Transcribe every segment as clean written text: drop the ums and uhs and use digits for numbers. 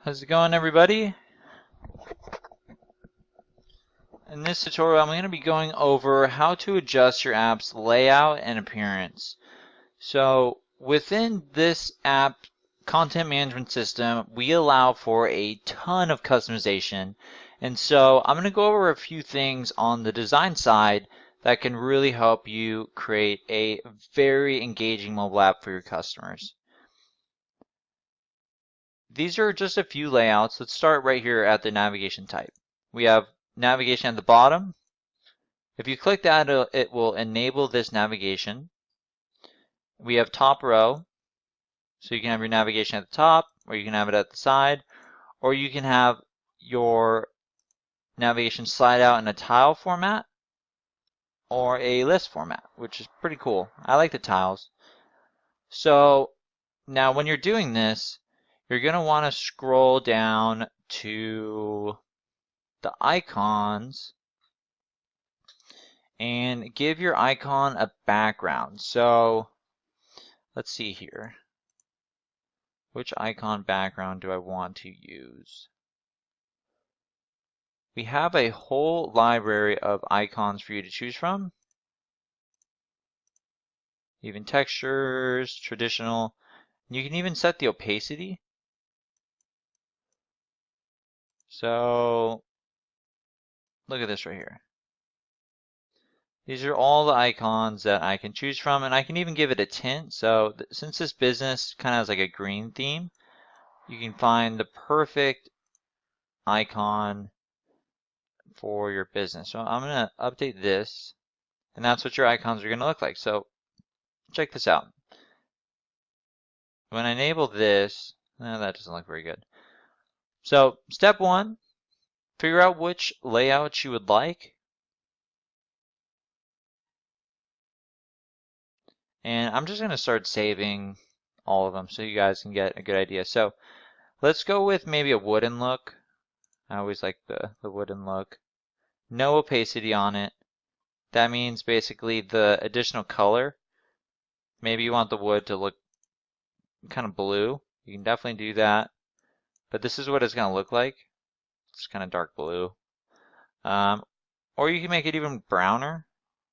How's it going, everybody? In this tutorial, I'm going to be going over how to adjust your app's layout and appearance. So within this app content management system, we allow for a ton of customization. And so I'm going to go over a few things on the design side that can really help you create a very engaging mobile app for your customers. These are just a few layouts. Let's start right here at the navigation type. We have navigation at the bottom. If you click that, it will enable this navigation. We have top row, so you can have your navigation at the top, or you can have it at the side, or you can have your navigation slide out in a tile format or a list format, which is pretty cool. I like the tiles. So now when you're doing this, you're going to want to scroll down to the icons and give your icon a background. So let's see here. Which icon background do I want to use? We have a whole library of icons for you to choose from. Even textures, traditional. You can even set the opacity. So look at this right here. These are all the icons that I can choose from, and I can even give it a tint. So since this business kind of has like a green theme, you can find the perfect icon for your business. So I'm going to update this, and that's what your icons are going to look like. So check this out. When I enable this, that doesn't look very good. So step one, figure out which layout you would like. And I'm just going to start saving all of them so you guys can get a good idea. So let's go with maybe a wooden look. I always like the wooden look. No opacity on it. That means basically the additional color. Maybe you want the wood to look kind of blue. You can definitely do that. But this is what it's going to look like. It's kind of dark blue. Or you can make it even browner.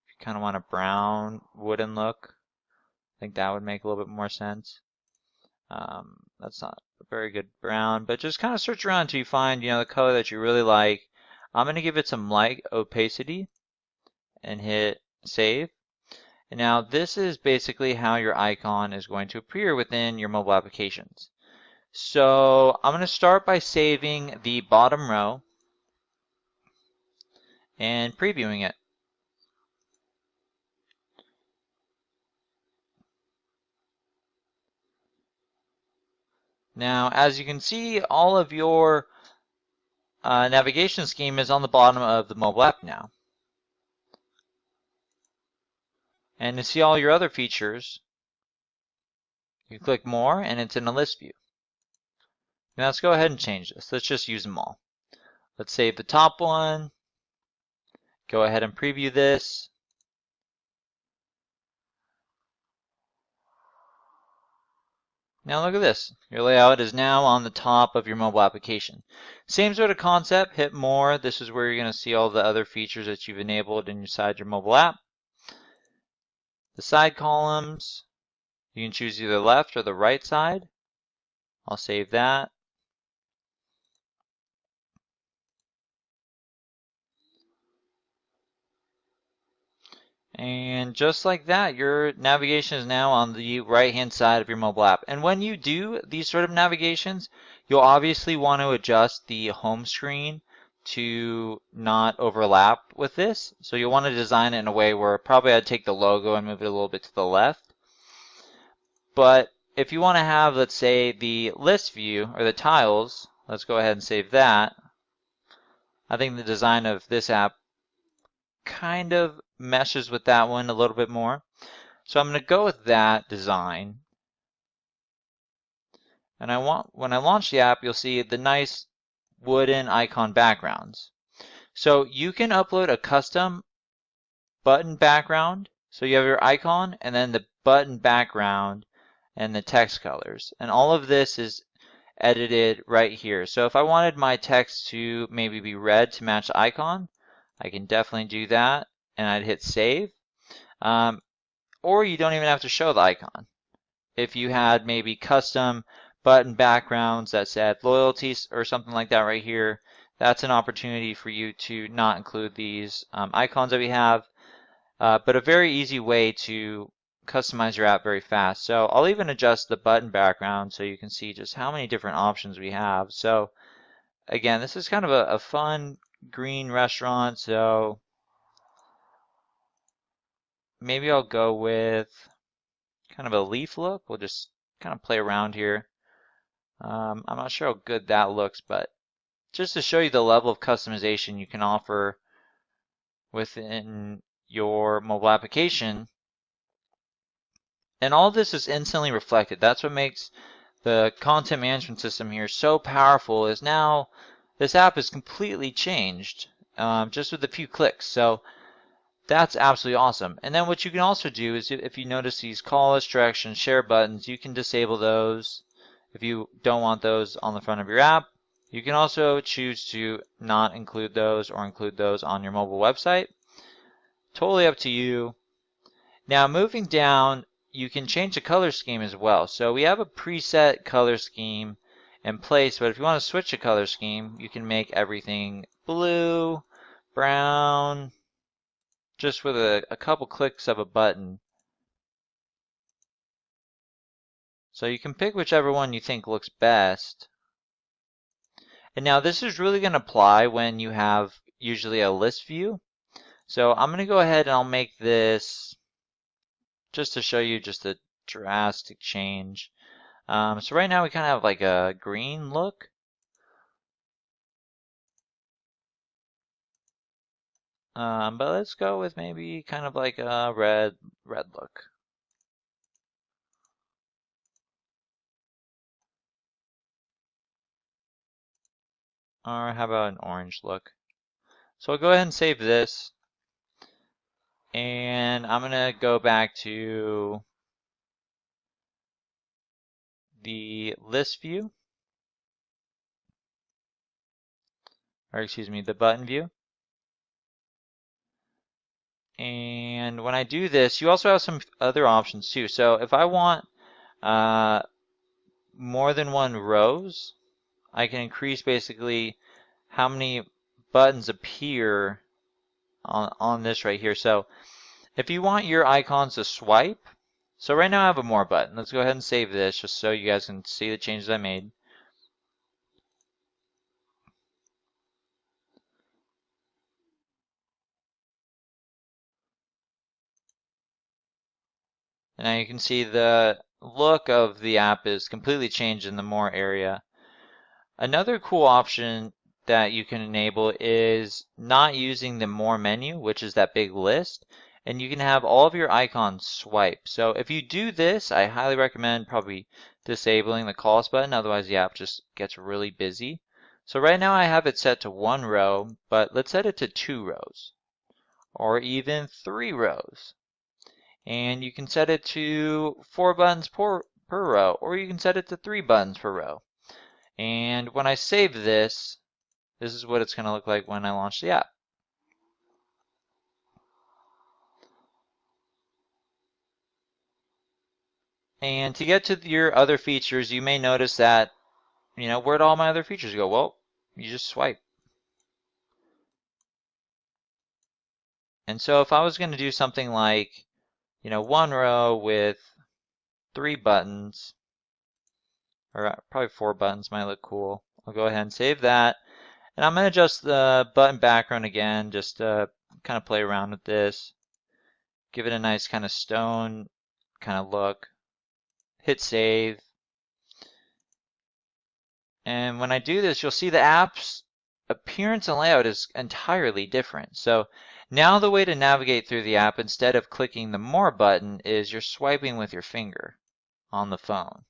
If you kind of want a brown wooden look. I think that would make a little bit more sense. That's not a very good brown, but just kind of search around until you find, the color that you really like. I'm going to give it some light opacity and hit save. And now this is basically how your icon is going to appear within your mobile applications. So I'm going to start by saving the bottom row and previewing it. Now, as you can see, all of your navigation scheme is on the bottom of the mobile app now. And to see all your other features, you click more and it's in a list view. Now let's go ahead and change this. Let's just use them all. Let's save the top one. Go ahead and preview this. Now look at this. Your layout is now on the top of your mobile application. Same sort of concept, hit more. This is where you're going to see all the other features that you've enabled inside your mobile app. The side columns, you can choose either the left or the right side. I'll save that. And just like that, your navigation is now on the right-hand side of your mobile app. And when you do these sort of navigations, you'll obviously want to adjust the home screen to not overlap with this. So you'll want to design it in a way where probably I'd take the logo and move it a little bit to the left. But if you want to have, let's say, the list view or the tiles, let's go ahead and save that. I think the design of this app kind of meshes with that one a little bit more. So I'm going to go with that design. And when I launch the app, you'll see the nice wooden icon backgrounds. So you can upload a custom button background. So you have your icon and then the button background and the text colors. And all of this is edited right here. So if I wanted my text to maybe be red to match the icon, I can definitely do that, and I'd hit save. Or you don't even have to show the icon. If you had maybe custom button backgrounds that said loyalty or something like that right here, that's an opportunity for you to not include these icons that we have, but a very easy way to customize your app very fast. So I'll even adjust the button background so you can see just how many different options we have. So again, this is kind of a fun green restaurant, so maybe I'll go with kind of a leaf look. We'll just kind of play around here. I'm not sure how good that looks, but just to show you the level of customization you can offer within your mobile application. And all this is instantly reflected. That's what makes the content management system here so powerful, is now this app is completely changed just with a few clicks. So that's absolutely awesome. And then what you can also do is, if you notice these call list, directions, share buttons, you can disable those if you don't want those on the front of your app. You can also choose to not include those or include those on your mobile website. Totally up to you. Now moving down, you can change the color scheme as well. So we have a preset color scheme in place, but if you want to switch the color scheme, you can make everything blue, brown, just with a couple clicks of a button. So you can pick whichever one you think looks best. And now this is really going to apply when you have usually a list view. So I'm going to go ahead and I'll make this just to show you just a drastic change. So right now we kind of have like a green look. But let's go with maybe kind of like a red look. Or how about an orange look? So I'll go ahead and save this. And I'm gonna go back to the list view. Or excuse me, the button view. And when I do this, you also have some other options too. So if I want more than one rows, I can increase basically how many buttons appear on this right here. So if you want your icons to swipe, so right now I have a more button. Let's go ahead and save this just so you guys can see the changes I made. And now you can see the look of the app is completely changed in the more area. Another cool option that you can enable is not using the more menu, which is that big list, and you can have all of your icons swipe. So if you do this, I highly recommend probably disabling the call list button, otherwise the app just gets really busy. So right now I have it set to 1 row, but let's set it to 2 rows, or even 3 rows. And you can set it to 4 buttons per row, or you can set it to 3 buttons per row. And when I save this, this is what it's going to look like when I launch the app. And to get to your other features, you may notice that, where'd all my other features go? Well, you just swipe. And so if I was going to do something like, 1 row with 3 buttons, or probably 4 buttons might look cool. I'll go ahead and save that. And I'm going to adjust the button background again, just to kind of play around with this. Give it a nice kind of stone kind of look. Hit save. And when I do this, you'll see the app's appearance and layout is entirely different. So now the way to navigate through the app, instead of clicking the More button, is you're swiping with your finger on the phone.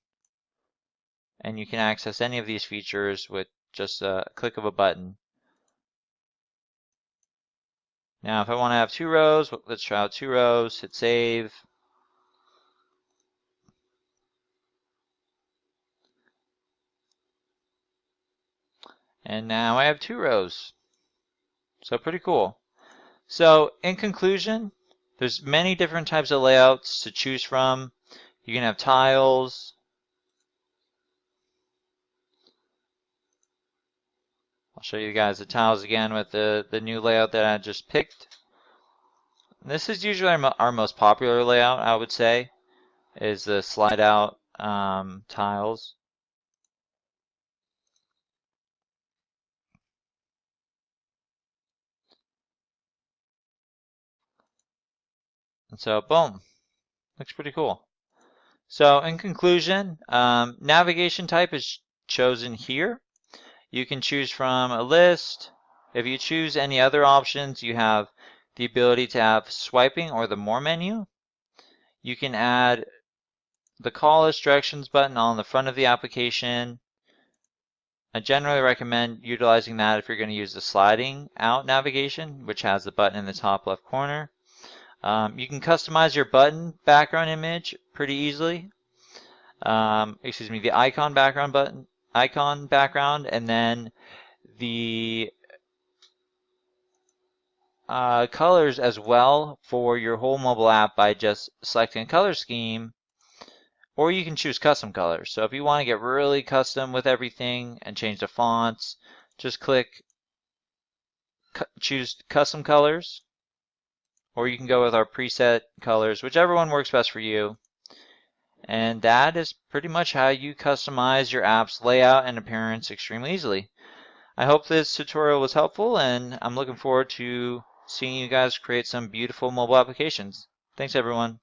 And you can access any of these features with just a click of a button. Now if I want to have 2 rows, let's try out 2 rows, hit save. And now I have 2 rows. So pretty cool. So in conclusion, there's many different types of layouts to choose from. You can have tiles. I'll show you guys the tiles again with the new layout that I just picked. This is usually our most popular layout, I would say, is the slide out tiles. And so, boom, looks pretty cool. So in conclusion, navigation type is chosen here. You can choose from a list. If you choose any other options, you have the ability to have swiping or the more menu. You can add the call list directions button on the front of the application. I generally recommend utilizing that if you're going to use the sliding out navigation, which has the button in the top left corner. You can customize your button background image pretty easily. The icon background, and then the colors as well for your whole mobile app by just selecting a color scheme, or you can choose custom colors. So if you want to get really custom with everything and change the fonts, just choose custom colors, or you can go with our preset colors, whichever one works best for you. And that is pretty much how you customize your app's layout and appearance extremely easily. I hope this tutorial was helpful, and I'm looking forward to seeing you guys create some beautiful mobile applications. Thanks, everyone.